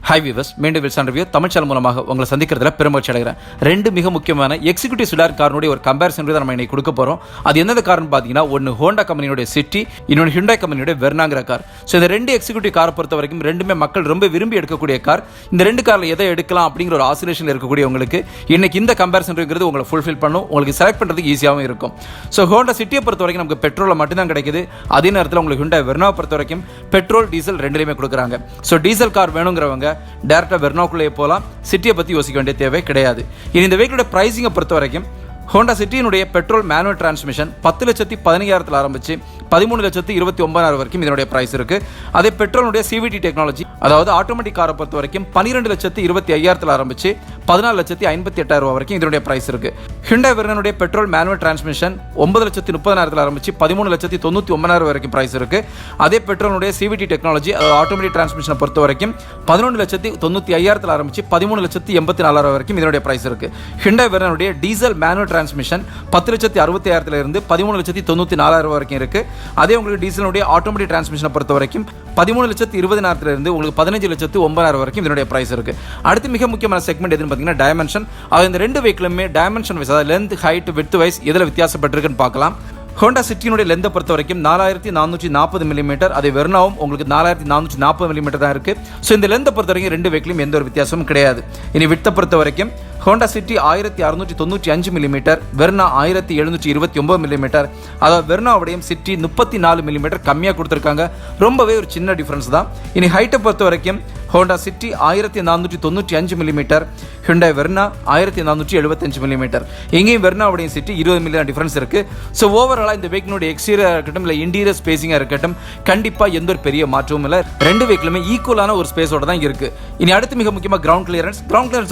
Hi viewers, மீண்டும் Wilson review Tamil channel மூலமாக உங்களை சந்திக்கிறதுல பெருமகிழ்ச்சி அடைகிறேன். ரெண்டு மிக முக்கியமான எக்ஸிக்யூட்டிவ் சிடார் காரனுடைய ஒரு கம்பேரிசன் தான் நம்ம இன்னைக்கு கொடுக்க போறோம். அது என்னது காரணம் பார்த்தீங்கன்னா, ஒன்று ஹோண்டா கம்பெனியோட சிட்டி, இன்னொன்று ஹிண்டாய் கம்பெனியோட வெர்னாங்கிற கார். ஸோ இந்த ரெண்டு எக்ஸிக்யூட்டிவ் காரை பொறுத்த வரைக்கும் ரெண்டுமே மக்கள் ரொம்ப விரும்பி எடுக்கக்கூடிய கார். இந்த ரெண்டு காரில் எதை எடுக்கலாம் அப்படிங்கிற ஒரு ஆசிலேஷன் இருக்கக்கூடியவங்களுக்கு இன்னைக்கு இந்த கம்பேரிசன் இருக்கிறது உங்களை ஃபுல்ஃபில் பண்ணும், உங்களுக்கு செலக்ட் பண்ணுறதுக்கு ஈஸியாகவும் இருக்கும். ஸோ ஹோண்டா சிட்டியை பொறுத்த வரைக்கும் நமக்கு பெட்ரோலில் மட்டும்தான் கிடைக்குது. அதே நேரத்தில் உங்களுக்கு ஹிண்டாய் வெர்னாவை பொறுத்த வரைக்கும் பெட்ரோல் டீசல் ரெண்டுலையுமே கொடுக்குறாங்க. ஸோ டீசல் கார் வேணுங்கிறவங்க டேரக்டாக வெர்னாக்குள்ளேயே போகலாம், சிட்டியை பற்றி யோசிக்க வேண்டிய தேவை கிடையாது. இனி இந்த வெஹிக்கிளோட ப்ரைஸிங்கை பொறுத்த வரைக்கும் ஹோண்டா சிட்டியினுடைய பெட்ரோல் மேனுவல் டிரான்ஸ்மிஷன் 10,15,000 ஆரம்பிச்சு 13,29,000 வரைக்கும் இதனுடைய பிரைஸ் இருக்கு. அதே பெட்ரோலுடைய சிவிடி டெக்னாலஜி, அதாவது ஆட்டோமேட்டிக் காரை பொறுத்த வரைக்கும் 12,25,000 ஆரம்பிச்சு 14,58,000 வரைக்கும் இதனுடைய பிரைஸ் இருக்கு. ஹிண்டாய் வெர்னாவுடைய பெட்ரோல் மேனுவல் டிரான்ஸ்மிஷன் 9,30,000 ஆரம்பிச்சு 13,99,000 வரைக்கும் பிரைஸ் இருக்கு. அதே பெட்ரோலுடைய சிவிடி டெக்னாலஜி, அதாவது ஆட்டோமேட்டிக் டிரான்ஸ்மிஷனை பொறுத்த வரைக்கும் 11,95,000 ஆரம்பிச்சு 13,84,000 வரைக்கும் இதனுடைய பிரைஸ் இருக்கு. ஹிண்டாய் வெர்னாவுடைய டீசல் மேனுவல் டிரான்ஸ்மிஷன் 10,60,600 இருந்து 13,94,000 வரைக்கும் இருக்கு. அதே உங்களுக்கு டீசலுடைய ஆட்டோமேட்டிக் டிரான்ஸ்மிஷனை பொறுத்த வரைக்கும் 13,20,000 இருந்து உங்களுக்கு 15,09,000 வரைக்கும் இதனுடைய பிரைஸ் இருக்கு. அடுத்து மிக முக்கியமான செக்மெண்ட் எதுன்னு பார்த்தீங்கன்னா டைமென்ஷன். அது இந்த ரெண்டு வெஹிக்கிளுமே டைமென்ஷன் வைஸ், அதாவது லென்த், ஹைட், விட்த் வைஸ் எதில் வித்தியாசப்பட்டிருக்குன்னு பார்க்கலாம். ஹோண்டா சிட்டியினுடைய லெந்தை பொறுத்த வரைக்கும் 4,440 மில்லிமீட்டர், அதே வெர்னாவும் உங்களுக்கு 4,440 மில்லிமீட்டர் தான் இருக்கு. ஸோ இந்த லெந்தை பொறுத்த வரைக்கும் ரெண்டு வெஹிக்கிளும் எந்த ஒரு வித்தியாசமும் கிடையாது. இனி விட்த்தை பொறுத்த வரைக்கும் Honda city 1,695 millimetre, Verna 1,729 millimetre. அதாவது வெர்னாவுடையும் சிட்டி 34 மில்லிமீட்டர் கம்மியாக கொடுத்துருக்காங்க. ரொம்பவே ஒரு சின்ன டிஃபரன்ஸ் தான். இனி ஹைட்டை பொறுத்த வரைக்கும் Honda city 1,495 millimetre, Hyundai Verna 1,475 millimetre. எங்கேயும் வெர்னாவுடைய சிட்டி 20 மில்லியன் டிஃபரன்ஸ் இருக்கு. ஸோ ஓவராலாக இந்த வெஹிக்கிளுடைய எக்ஸ்டீரியர் இருக்கட்டும் இல்லை இன்டீரியர் ஸ்பேசிங்காக இருக்கட்டும் கண்டிப்பாக எந்த ஒரு பெரிய மாற்றமும் இல்லை. ரெண்டு வெஹிக்கிளுமே ஈக்குவலான ஒரு ஸ்பேஸோட தான் இருக்கு. இனி அடுத்து மிக முக்கியமாக கிரவுண்ட் கிளியரன்ஸ்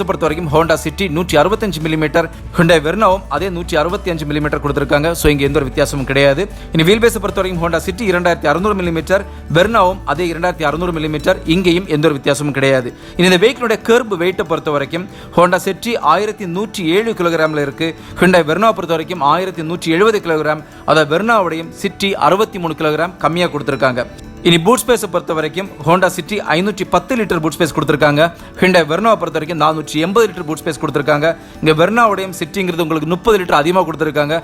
பொறுத்த வரைக்கும் ஹோண்டா சிட்டி 165 மில்லிமீட்டர், ஹிண்டாய் வெர்னாவும் அதே 165 மில்லிமீட்டர் கொடுத்துருக்காங்க. ஸோ இங்கே எந்த ஒரு வித்தியாசமும் கிடையாது. இனி வீல் பேஸை பொறுத்த வரைக்கும் ஹோண்டா சிட்டி 2,600 மில்லிமீட்டர், வெர்னாவும் அதே 2,600 மில்லிமீட்டர். இங்கேயும் எந்த ஒரு வித்தியாசமும் கிடையாது. இனி இந்த வெஹிக்கிளுடைய கர்ப் வெயிட்டை பொறுத்த வரைக்கும் ஹோண்டா சிட்டி 1,107 கிலோகிராமில் இருக்கு. ஹிண்டாய் வெர்னாவை பொறுத்த வரைக்கும் 1,170 கிலோகிராம், அதாவது வெர்னாவுடையும் சிட்டி 63 கிலோகிராம் கம்மியாக கொடுத்துருக்காங்க. இனி பூட் ஸ்பேஸை பொறுத்த வரைக்கும் Honda city 510 litre boot space கொடுத்துருக்காங்க. ஹிண்டாய் வெர்னாவை பொறுத்த வரைக்கும் 480 லிட்டர் பூட் ஸ்பேஸ் கொடுத்துருக்காங்க. இங்கே வெர்னாவுடையும் சிட்டிங்கிறது உங்களுக்கு 30 லிட்டர் அதிகமாக கொடுத்துருக்காங்க.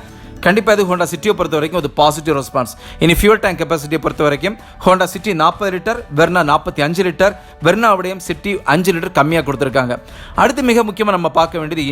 கண்டிப்பாக இது ஹோண்டா சிட்டியை பொறுத்த வரைக்கும் ஒரு பாசிட்டிவ் ரெஸ்பான்ஸ். இனி ஃபியூல் டேங்க் கெப்பாசிட்டியை பொறுத்த வரைக்கும் Honda City 40 litre, Verna 45 litre, வெர்னாவுடையும் சிட்டி 5 லிட்டர் கம்மியாக கொடுத்துருக்காங்க. அடுத்து மிக முக்கியமாக நம்ம பார்க்க வேண்டியது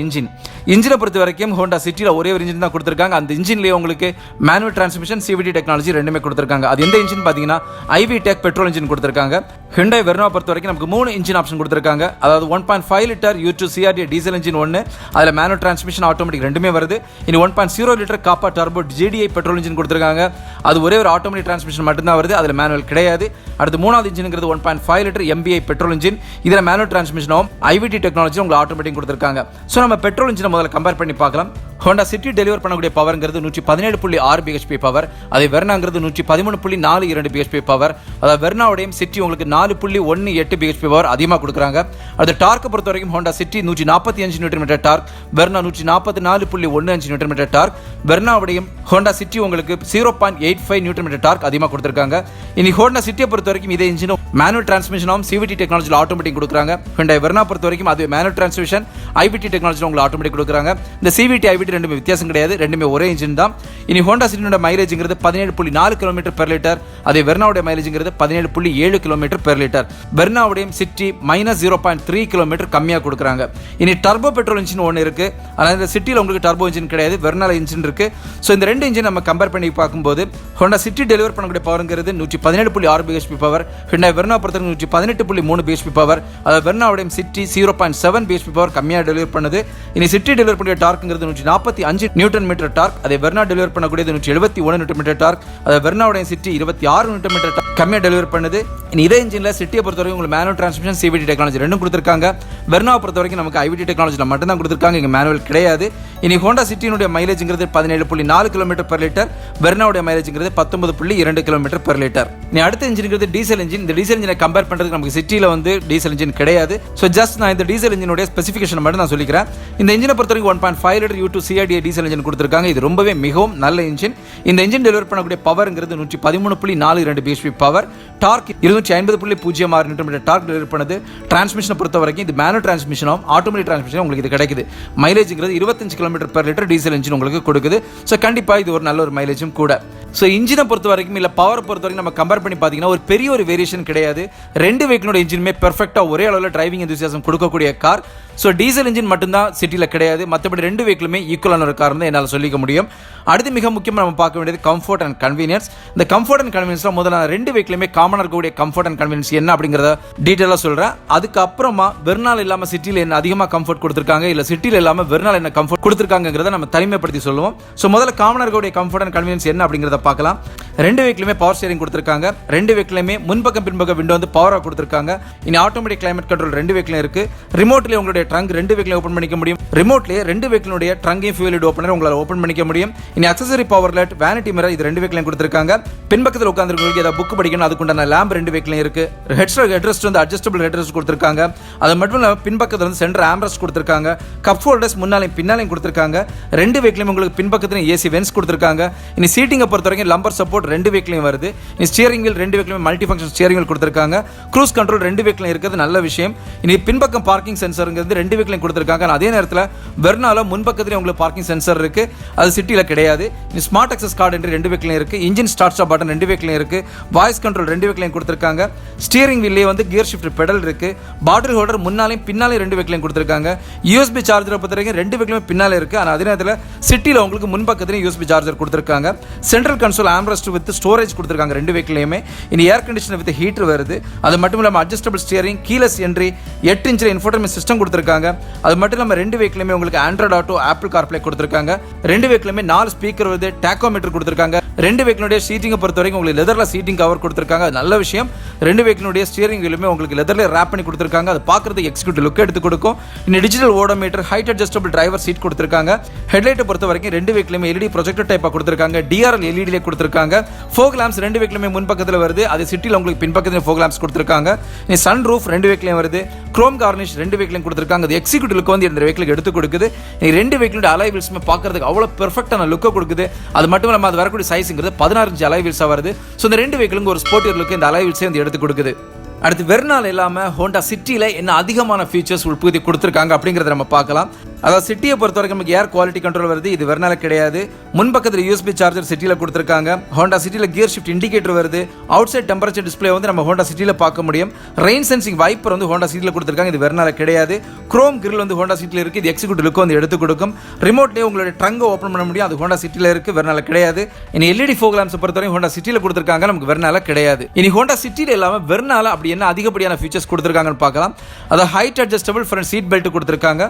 இன்ஜினை பொறுத்த வரைக்கும் ஹோண்டா சிட்டியில் ஒரே ஒரு இன்ஜின் தான் கொடுத்துருக்காங்க. அந்த இன்ஜின்லேயே உங்களுக்கு மேனுவல் டிரான்ஸ்மிஷன், சிவிடி டெக்னாலஜி ரெண்டுமே கொடுத்துருக்காங்க. அது எந்த இன்ஜின் பார்த்தீங்கன்னா ஐவி டெக் பெட்ரோல் இன்ஜின் கொடுத்துருக்காங்க. ஹிண்டாய் வெர்னாவை பொறுத்த வரைக்கும் நமக்கு 3 இன்ஜின் ஆப்ஷன் கொடுத்துருக்காங்க. அதாவது 1.5 litre U2 CRD diesel engine ஒன்று, அதில் மேனுவல் டிரான்ஸ்மிஷன் ஆட்டோமேட்டிக் ரெண்டுமே வருது. இனி 1.0 லிட்டர் காப்பா டர்போ GDI பெட்ரோல் இன்ஜின் கொடுத்துருக்காங்க. அது ஒரே ஒரு ஆட்டோமேட்டிக் டிரான்ஸ்மிஷன் மட்டும்தான் வருது, அதில் மேனுவல் கிடையாது. அடுத்து மூணாவது இன்ஜின்ங்கிறது 1.5 லிட்டர் MBI பெட்ரோல் இன்ஜின், இதில் மேனுவல் டிரான்ஸ்மிஷனும் IVT டெக்னாலஜி உங்களுக்கு ஆட்டோமேட்டிக் கொடுத்துருக்காங்க. ஸோ நம்ம பெட்ரோல் இன்ஜினை முதல்ல கம்பேர் பண்ணி பார்க்கலாம். ஹோண்டா சிட்டி டெலிவர் பண்ணக்கூடிய பவர்ங்கிறது 117.6 BHP பவர், அதே வெர்னாங்கிறது 113.42 BHP பவர். அதாவது வெர்னாவுடையும் சிட்டி உங்களுக்கு 4.18 BHP பவர் அதிகமாக கொடுக்குறாங்க. அது டார்க்கை பொறுத்த வரைக்கும் Honda City 145 newton torque, Verna 144.15 newton torque. வெர்னாவுடையும் ஹோண்டா சிட்டி உங்களுக்கு 0.85 நியூட்டன் டார்க் அதிகமாக கொடுத்துருக்காங்க. இனி ஹோண்டா சிட்டியை பொறுத்த வரைக்கும் இதே இன்ஜினும் மேனுவல் டிரான்ஸ்மிஷனும் சிவிடி டெக்னாலஜியில் ஆட்டோமேட்டிக் கொடுக்குறாங்க. ஹிண்டாய் வெர்னா பொறுத்த வரைக்கும் அது மேனுவல் டிரான்ஸ்மிஷன், IVT டெக்னாலஜியில் உங்களுக்கு ஆட்டோமேட்டிக் கொடுக்குறாங்க. இந்த சிவிடி IVT ரெண்டுமே வித்தியாசம் கிடையாது, ரெண்டுமே ஒரே இன்ஜின் தான். இனி ஹோண்டா சிட்டியோட மைலேஜ்ங்கிறது 17.4 கிலோமீட்டர் பெர் லிட்டர், அதே வெர்னாவுடைய மைலேஜ்ங்கிறது 17.7 கிலோமீட்டர் பெர் லிட்டர். வெர்னாவுடைய சிட்டி -0.3 கிலோமீட்டர் கம்மியாக கொடுக்குறாங்க. இனி டர்போ பெட்ரோல் இன்ஜின் ஒன்று இருக்கு, ஆனால் இந்த சிட்டியில் உங்களுக்கு டர்போ இன்ஜின் கிடையாது, வெர்னால இன்ஜின் இருக்கு. ஸோ இந்த ரெண்டு இன்ஜின் நம்ம கம்பேர் பண்ணி பார்க்கும்போது ஹோண்டா சிட்டி டெலிவர் பண்ணக்கூடிய பவர்ங்கிறது 117.6 BHP பவர், ஹிண்டாய் வெர்னா பொறுத்த 118.3 BHP பவர், அதாவது வெர்னாவுடைய சிட்டி 0.7 BHP பவர் கம்மியாக டெலிவர் பண்ணுது. இனி சிட்டி டெலிவர் பண்ணக்கூடிய டார்க்ங்கிறது 145 நியூட்டன் மீட்டர் டார்க், அதை வெர்னா டெலிவர் பண்ணக்கூடியது 171 நியூட்டன் மீட்டர் டார்க், அதை வெர்னாவுடைய சிட்டி 26 நியூட்டன் மீட்டர் டார்க் கம்மியாக டெலிவர் பண்ணுது. இனி இதே இன்ஜினில் சிட்டியை பொறுத்த வரைக்கும் உங்களுக்கு மேனுவல் டிரான்ஸ்மிஷன், சிவிடி டெக்னாலஜி ரெண்டும் கொடுத்துருக்காங்க. வெர்னாவை பொறுத்த வரைக்கும் நமக்கு IVT டெக்னாலஜியில் மட்டும் தான் கொடுத்துருக்காங்க, இங்கே மேனுவல் கிடையாது. இனி ஹோண்டா சிட்டியினுடைய மைலேஜ்ங்கிறது 17.4 கிலோமீட்டர் பெர் லிட்டர், வெர்னாவுடைய மைலேஜ்ங்கிறது 19.2 கிலோமீட்டர் பெர் லிட்டர். இனி அடுத்த இன்ஜின்ங்கிறது டீசல் இன்ஜின். இந்த டீசல் இன்ஜினை கம்பேர் பண்ணுறதுக்கு நமக்கு சிட்டியில் வந்து டீசல் இன்ஜின் கிடையாது. ஸோ ஜஸ்ட் நான் இந்த டீசல் இன்ஜினுடைய ஸ்பெசிஃபிகேஷன் மட்டும் நான் சொல்லிக்கிறேன். இந்த இன்ஜினை பொறுத்த வரைக்கும் 1.5 litre U2 CRDA diesel engine கொடுத்துருக்காங்க. இது ரொம்பவே மிகவும் நல்ல இன்ஜின். இந்த இன்ஜின் டெலிவர் பண்ணக்கூடிய பவர்ங்கிறது 113.42 bhp power, torque 250.06 Nm torque deliver பண்ணுது. டிரான்ஸ்மிஷனை பொறுத்த வரைக்கும் இது மேனுவல் டிரான்ஸ்மிஷனும் ஆட்டோமேட்டிக் டிரான்ஸ்மிஷனும் உங்களுக்கு இது கிடைக்குது. மைலேஜ்ங்கிறது 25 km/லிட்டர் டீசல் இன்ஜின் உங்களுக்கு கொடுக்குது. ஸோ கண்டிப்பாக இது ஒரு நல்ல ஒரு மைலேஜும் கூட. ஸோ இன்ஜினை பொறுத்த வரைக்கும் இல்லை பவரை பொறுத்த வரைக்கும் நம்ம கம்பேர் பண்ணி பார்த்தீங்கன்னா ஒரு பெரிய ஒரு வேரியேஷன் கிடையாது. ரெண்டு வெஹிக்கிளோட இன்ஜினுமே பெர்ஃபெக்டாக ஒரே அளவில் டிரைவிங் எந்தூசியாசம் கொடுக்கக்கூடிய கார். ஸோ டீசல் இன்ஜின் மட்டும்தான் சிட்டியில் கிடையாது, மற்றபடி ரெண்டு வெஹிக்கிளுமே ஈக்குவலான ஒரு கார் தான் என்னால் சொல்லிக்க முடியும். அடுத்து மிக முக்கியமாக நம்ம பார்க்க வேண்டியது கம்ஃபர்ட் அண்ட் கன்வீனியன்ஸ். இந்த கம்ஃபர்ட் அண்ட் கன்வீனியன்ஸ்லாம் முதல்ல ரெண்டு வெஹிக்கிளுமே காமனாக இருக்கக்கூடிய கம்ஃபர்ட் அண்ட் கன்வீனியன்ஸ் என்ன அப்படிங்கிறத டீட்டெயிலாக சொல்கிறேன். அதுக்கப்புறமா வெர்னால் இல்லாமல் சிட்டியில் என்ன அதிகமாக கம்ஃபர்ட் கொடுத்துருக்காங்க, இல்லை சிட்டியில் இல்லாமல் வெர்னால் என்ன கம்ஃபர்ட் கொடுத்துருக்காங்கிறத நம்ம தனிமைப்படுத்தி சொல்லுவோம். ஸோ முதல்ல காமனாக இருக்கக்கூடிய கம்ஃபர்ட் அண்ட் கன்வீனியன்ஸ் என்ன அப்படிங்கிறத பார்க்கலாம். ரெண்டு வெஹிக்கிளுமே பவர் ஸ்டீரிங் கொடுத்துருக்காங்க. ரெண்டு வெஹிக்கிளுமே முன்பக்கம் பின்பக்கம் விண்டோ வந்து பவராக கொடுத்துருக்காங்க. இனி ஆட்டோமேட்டிக் கிளைமேட் கண்ட்ரோல் ரெண்டு வெஹிக்கிளும் இருக்கு. ரிமோட்லேயே உங்களுடைய ட்ரங்க் ரெண்டு வெஹிக்கிளும் ஓப்பன் பண்ணிக்க முடியும். ரிமோட்லேயே ரெண்டு வெஹிக்கிளுடைய ட்ரங்கையும் ஃபியூல் லிட் ஓப்பனர் உங்களால் ஓப்பன் பண்ணிக்க முடியும். இனி accessory power light, vanity mirror இது ரெண்டு வெஹிக்கிளையும் கொடுத்துருக்காங்க. பின்பக்கத்தில் உட்காந்துருக்கவங்களுக்கு ஏதாவது புக் படிக்கணும் அதுக்குண்டான லேம்ப் ரெண்டு வெஹிக்கிளையும் இருக்கு. ஹெட்ரெஸ்ட் வந்து அட்ஜஸ்டபிள் ஹெட்ரெஸ்ட் கொடுத்துருக்காங்க. அது மட்டும் இல்லாமல் பின்பக்கத்தில் வந்து சென்டர் ஆம்ரெஸ்ட் கொடுத்துருக்காங்க. கப் ஹோல்டர்ஸ் முன்னாலையும் பின்னாலையும் கொடுத்துருக்காங்க. ரெண்டு வெஹிக்கிளையும் உங்களுக்கு பின்பக்கத்தில் ஏசி வென்ஸ் கொடுத்துருக்காங்க. இனி சீட்டிங்கை பொறுத்த வரைக்கும் லம்பர் சப்போர்ட் ரெண்டு வெஹிக்கிளையும் வருது. இனி ஸ்டியரிங் வீல் ரெண்டு வெஹிக்கிளும் மல்டி ஃபங்க்ஷன் ஸ்டியரிங் வீல் கொடுத்துருக்காங்க. க்ரூஸ் கண்ட்ரோல் ரெண்டு வெஹிக்கிளும் இருக்கிறது நல்ல விஷயம். இனி பின்பக்கம் பார்க்கிங் சென்சருங்கிறது ரெண்டு வெஹிக்கிளையும் கொடுத்துருக்காங்க. அதே நேரத்தில் வெர்னால முன்பக்கத்திலே உங்களுக்கு பார்க்கிங் சென்சர் இருக்கு, அது சிட்டியில் கிடையாது. இனி ஸ்மார்ட் அக்சஸ் கார்டு என்று ரெண்டு வெஹிக்கிளையும் இருக்கு. இன்ஜின் ஸ்டார்ட் ஸ்டாப் பட்டன் ரெண்டு வெஹிக்கிளையும் இருக்கு. வாய்ஸ் கண்ட்ரோல் ரெண்டு வெஹிக்கிளையும் கொடுத்துருக்காங்க. ஸ்டியரிங் வீல்லே வந்து கியர் ஷிஃப்ட் பெடல் இருக்கு. பாட்டில் ஹோல்டர் முன்னாலையும் பின்னாலையும் ரெண்டு வெஹிக்கிளையும் கொடுத்துருக்காங்க. USB சார்ஜரை பொறுத்த வரைக்கும் ரெண்டு வெஹிக்கிளும் பின்னாலே இருக்கு. ஆனால் அதே நேரத்தில் சிட்டியில் உங்களுக்கு முன்பக்கத்திலையும் USB சார்ஜர் கொடுத்துருக்காங்க. Central console armrest with storage கொடுத்துருக்காங்க ரெண்டு வெஹிக்கிளையுமே. இனி ஏர் கண்டிஷனர் வித் ஹீட்டர் வருது. அது மட்டும் இல்லாமல் adjustable steering, keyless entry, 8 inch infotainment system கொடுத்துருக்காங்க. அது மட்டும் இல்லாமல் ரெண்டு வெஹிக்கிளுமே உங்களுக்கு ஆண்ட்ராய்டு ஆட்டோ, ஆப்பிள் கார்ப்ளே கொடுத்துருக்காங்க. ரெண்டு வெஹிக்கிளுமே 4 ஸ்பீக்கர் வருது, டாக்கோமீட்டர் கொடுத்துருக்காங்க. ரெண்டு வெஹிக்கிளுடைய சீட்டிங்கை பொறுத்த வரைக்கும் உங்களுக்கு லெதர்ல சீட்டிங் கவர் கொடுத்துருக்காங்க, அது நல்ல விஷயம். ரெண்டு வெஹிக்கிளுடைய ஸ்டியரிங் வீலுமே உங்களுக்கு லெதர்ல ரேப் பண்ணி கொடுத்துருக்காங்க, அது பார்க்கறதுக்கு எக்ஸிக்யூட்டிவ் லுக் எடுத்து கொடுக்கும். இன்னும் digital odometer, height adjustable driver seat கொடுத்துருக்காங்க. ஹெட்லைட்டை பொறுத்த வரைக்கும் ரெண்டு வெஹிக்கிளுமே LED ப்ரொஜெக்டர் டைப்பாக கொடுத்துருக்காங்க. DRL LED கொடுத்துருக்காங்க. ஃபோக் லாம்ப்ஸ் ரெண்டு வெஹிக்கிளுமே முன்பக்கத்தில் வருது, அது சிட்டியில் உங்களுக்கு பின்பக்கத்தில் ஃபோக் லாம்ப்ஸ் கொடுத்துருக்காங்க. இனி சன் ரூஃப் ரெண்டு வெஹிக்கிளையும் வருது. குரோம் கார்னிஷ் ரெண்டு வெஹிக்கிளையும் கொடுத்துருக்காங்க, அது எக்ஸிக்யூட்டிவ் லுக் வந்து இந்த வெஹிக்கிளுக்கு எடுத்து கொடுக்குது. இனி ரெண்டு வெஹிக்கிளோட அலாய் வீல்ஸுமே பார்க்கறதுக்கு அவ்வளோ பெர்ஃபெக்டான லுக்கை கொடுக்குது. அது மட்டும் இல்லாமல் அது வரக்கூடிய சைஸுங்கிறது 16 இன்ச் அலாய் வீல்ஸாக வருது. ஸோ இந்த ரெண்டு வெஹிக்கிளுக்கு ஒரு ஸ்போர்ட்டிவ் லுக்கு இந்த அலாய் வீல்ஸே வந்து எடுத்து கொடுக்குது. அடுத்து வெர்னால் இல்லாமல் ஹோண்டா சிட்டியில் என்ன அதிகமான ஃபீச்சர்ஸ் உட்புகுத்தி கொடுத்துருக்காங்க அப்படிங்கிறத நம்ம பார்க்கலாம். அதாவது சிட்டியை பொறுத்த வரைக்கும் நமக்கு ஏர் குவாலிட்டி கண்ட்ரோல் வருது, இது வெர்னால கிடையாது. முன்பக்கத்தில் USB சார்ஜர் சிட்டியில் கொடுத்துருக்காங்க. ஹோண்டா சிட்டியில் கியர் ஷிஃப்ட் இண்டிகேட்டர் வருது. அவுட் சைட் டெம்பரேச்சர் டிஸ்பிளே வந்து நம்ம ஹோண்டா சிட்டியில் பார்க்க முடியும். ரெயின் சென்சிங் வைப்பர் வந்து ஹோண்டா சிட்டியில் கொடுத்துருக்காங்க, இது வெர்னால கிடையாது. குரோம் கிரில் வந்து ஹோண்டா சிட்டியில் இருக்குது, இது எக்ஸிக்யூட்டிவ் லுக் வந்து எடுத்து கொடுக்கும். ரிமோட்லேயே உங்களுடைய ட்ரங்கை ஓப்பன் பண்ண முடியும், அது ஹோண்டா சிட்டியில் இருக்குது, வெர்னால கிடையாது. இனி LED ஃபோக் லாம்ப்ஸ் பொறுத்தவரைக்கும் ஹோண்டா சிட்டியில் கொடுத்துருக்காங்க, நமக்கு வெர்னால கிடையாது. இனி ஹோண்டா சிட்டியில் இல்லாமல் வெர்னால அப்படி என்ன அதிகப்படியான ஃபீச்சர்ஸ் கொடுத்துருக்காங்கன்னு பார்க்கலாம். அதாவது height adjustable front seat belt கொடுத்துருக்காங்க.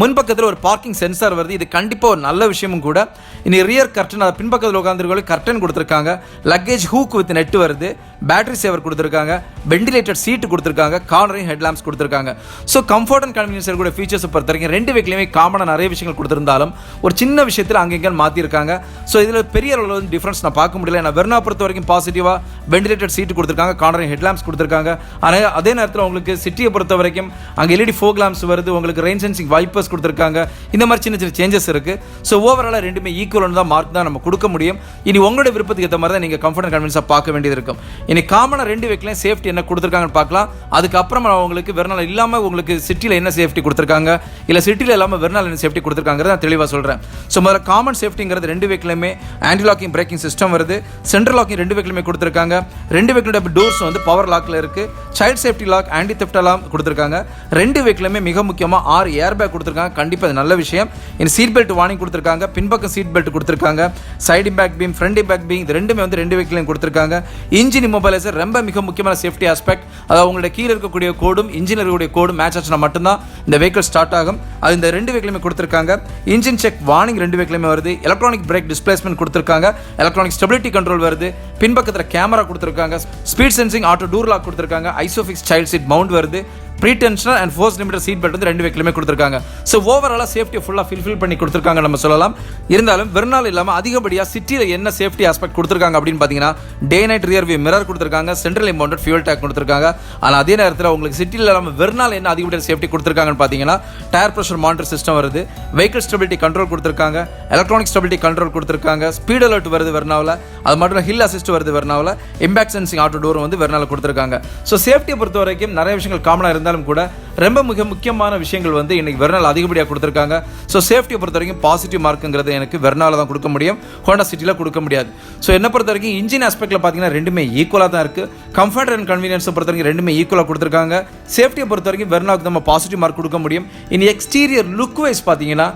முன்பக்கத்தில் ஒரு பார்க்கிங் சென்சார் வருது, இது கண்டிப்பாக ஒரு நல்ல விஷயமும் கூட. இனி ரியர் கர்டன், அது பின்பக்கத்தில் உட்காந்துருக்கவங்களுக்கு கர்டன் கொடுத்துருக்காங்க. லக்கேஜ் ஹூக் வித் நெட் வருது. பேட்டரி சேவர் கொடுத்துருக்காங்க. வெண்டிலேட்டட் சீட்டு கொடுத்துருக்காங்க. கார்னரிங் ஹெட் லாம்ப்ஸ் கொடுத்துருக்காங்க. ஸோ கம்ஃபர்ட் அண்ட் கன்வீனியன்ஸ் கூட ஃபீச்சர்ஸ் பொறுத்த வரைக்கும் ரெண்டு வெஹிக்கிளுமே காமனாக நிறைய விஷயங்கள் கொடுத்துருந்தாலும் ஒரு சின்ன விஷயத்தில் அங்கங்கே மாற்றிருக்காங்க. ஸோ இதில் பெரிய அளவில் டிஃப்ரென்ஸ் நான் பார்க்க முடியல. நான் வெர்னா பொறுத்த வரைக்கும் பாசிட்டிவாக வெண்டிலேட்டட் சீட்டு கொடுத்துருக்காங்க, கார்னரிங் ஹெட் லாம்ப்ஸ் கொடுத்துருக்காங்க. ஆனால் அதே நேரத்தில் உங்களுக்கு சிட்டியை பொறுத்த வரைக்கும் அங்கே LED ஃபோக் லாம்ப்ஸ் வருது, உங்களுக்கு ரெயின் சென்சிங் வைப்பர்ஸ் கொடுத்துருக்காங்க. இந்த மாதிரி சின்ன சின்ன சேஞ்சஸ் இருக்கு. ஸோ ஓவராலாக ரெண்டுமே ஈக்குவலான தான் மார்க் தான் நம்ம கொடுக்க முடியும். இனி உங்களுடைய விருப்பத்துக்கு ஏற்ற மாதிரி தான் நீங்கள் கம்ஃபர்ட் அண்ட் கன்வீனியன்ஸாக பார்க்க வேண்டியது இருக்கும். இனி காமனாக ரெண்டு வெஹிக்கிளையும் சேஃப்டி என்ன கொடுத்துருக்காங்கன்னு பார்க்கலாம். அதுக்கப்புறமா உங்களுக்கு வெர்னால் இல்லாமல் உங்களுக்கு சிட்டியில் என்ன சேஃப்டி கொடுத்துருக்காங்க, இல்லை சிட்டியில் இல்லாமல் வெர்னால் என்ன சேஃப்டி கொடுத்துருக்காங்கிறத நான் தெளிவாக சொல்கிறேன். ஸோ முதல்ல காமன் சேஃப்டிங்கிறது ரெண்டு வெஹிக்கிளுமே ஆன்டி லாக்கிங் பிரேக்கிங் சிஸ்டம் வருது. சென்ட்ரல் லாக்கிங் ரெண்டு வெஹிக்கிளுமே கொடுத்துருக்காங்க. ரெண்டு வெஹிக்கிளோட டோர்ஸ் வந்து பவர் லாக்கில் இருக்கு. Child safety lock, anti theft alarm கொடுத்துருக்காங்க. ரெண்டு வெஹிக்கிளுமே மிக முக்கியமாக 6 ஏர் பேக் கொடுத்துருக்காங்க, கண்டிப்பாக அது நல்ல விஷயம். இனி சீட் பெல்ட் வார்னிங் கொடுத்துருக்காங்க, பின்பக்கம் சீட் பெல்ட் கொடுத்துருக்காங்க. Side back beam, front back beam, இது ரெண்டுமே வந்து ரெண்டு வெஹிக்கிளையும் கொடுத்துருக்காங்க. இன்ஜின் இம்மொபைலைசர் ரொம்ப மிக முக்கியமான சேஃப்டி ஆஸ்பெக்ட். அதாவது உங்களுடைய கீழே இருக்கக்கூடிய கோடும் இன்ஜின் இருக்கக்கூடிய கோடும் மேட்ச் ஆச்சுன்னா மட்டும்தான் இந்த வெஹிக்கிள் ஸ்டார்ட் ஆகும். அது இந்த ரெண்டு வெஹிக்கிளுமே கொடுத்துருக்காங்க. இன்ஜின் செக் வார்னிங் ரெண்டு வெஹிக்கிளுமே வருது. எலக்ட்ரானிக் பிரேக் டிஸ்பிளேஸ்மெண்ட் கொடுத்துருக்காங்க. எலக்ட்ரானிக் ஸ்டெபிலிட்டி கண்ட்ரோல் வருது. பின்பக்கத்தில் கேமரா கொடுத்துருக்காங்க. Speed sensing auto door lock கொடுத்துருக்காங்க. ஐசோஃபிக்ஸ் சைல்ட் சீட் மவுண்ட் வருது. Pre tensioner and force limiter seat belt வந்து ரெண்டு வெஹிக்கிலுமே கொடுத்துருக்காங்க. ஸோ ஓவராலாக சேஃப்டியை ஃபுல்லாக ஃபில்ஃபில் பண்ணி கொடுத்துருக்காங்க நம்ம சொல்லலாம். இருந்தாலும் வெர்னால் இல்லாமல் அதிகப்படியாக சிட்டியில் என்ன சேஃப்டி ஆஸ்பெக்ட் கொடுத்துருக்காங்க அப்படின்னு பார்த்தீங்கன்னா day night rear view mirror கொடுத்துருக்காங்க, சென்ட்ரல் மவுண்டட் ஃபியூல் டேங்க் கொடுத்துருக்காங்க. ஆனால் அதே நேரத்தில் உங்களுக்கு சிட்டியில் இல்லாமல் வெர்னால் என்ன அதிகப்படியாக சேஃப்டி கொடுத்துருக்காங்கன்னு பார்த்தீங்கன்னா டயர் ப்ரெஷர் மானிட்டர் சிஸ்டம் வருது, வெஹிக்கிள் ஸ்டெபிலிட்டி கண்ட்ரோல் கொடுத்துருக்காங்க, எலக்ட்ரானிக் ஸ்டெபிலிட்டி கண்ட்ரோல் கொடுத்துருக்காங்க, ஸ்பீட் அலர்ட் வருது வெர்னாவில், அது மட்டும் ஹில் அசிஸ்ட் வருது வெர்னாவில், இம்பாக்ட் சென்சிங் ஆட்டோ டோர் வந்து வெர்னாவில் கொடுத்துருக்காங்க. ஸோ சேஃப்டியை பொறுத்த வரைக்கும் நிறைய விஷயங்கள் காமனாக இருந்தாலும் கூட ரொம்ப மிக முக்கியமான விஷயங்கள் வந்து இன்னைக்கு வெர்னால் அதிகப்படியாக கொடுத்துருக்காங்க. ஸோ சேஃப்டியை பொறுத்த வரைக்கும் பாசிட்டிவ் மார்க்குங்கிறது எனக்கு வெர்னால தான் கொடுக்க முடியும், ஹோண்டா சிட்டியில் கொடுக்க முடியாது. ஸோ என்னை பொறுத்த வரைக்கும் இன்ஜின் ஆஸ்பெக்டில் பார்த்தீங்கன்னா ரெண்டுமே ஈக்குவலாக தான் இருக்குது. கம்ஃபர்ட் அண்ட் கன்வீனியன்ஸை பொறுத்த வரைக்கும் ரெண்டுமே ஈக்குவலாக கொடுத்துருக்காங்க. சேஃப்டியை பொறுத்த வரைக்கும் வெர்னாவுக்கு நம்ம பாசிட்டிவ் மார்க் கொடுக்க முடியும். இனி எக்ஸ்டீரியர் லுக் வைஸ் பார்த்தீங்கன்னா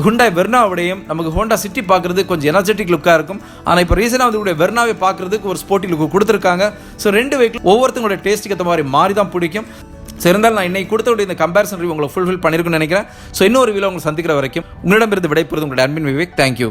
ஹுண்டாய் வெர்னாவுடையும் நமக்கு ஹோண்டா சிட்டி பார்க்குறது கொஞ்சம் எனர்ஜெட்டிக் லுக்காக இருக்கும். ஆனால் இப்போ ரீசனாக வந்து வெர்னாவை பார்க்குறதுக்கு ஒரு ஸ்போர்ட்டி லுக்கு கொடுத்துருக்காங்க. ஸோ ரெண்டு வெஹிக்கிள் ஒவ்வொருத்தங்களோட டேஸ்ட்டுக்கு ஏற்ற மாதிரி மாறி தான் பிடிக்கும். ஸோ இருந்தாலும் நான் இன்னைக்கு கொடுத்த இந்த கம்பேரிசன் ரிவ்யூ உங்களை ஃபுல்ஃபில் பண்ணியிருக்குன்னு நினைக்கிறேன். ஸோ இன்னொரு வீடியோவில் உங்களை சந்திக்கிற வரைக்கும் உங்களிடமிருந்து விடைபெறுவது உங்களுடைய அன்பின் விவேக். தேங்க்யூ.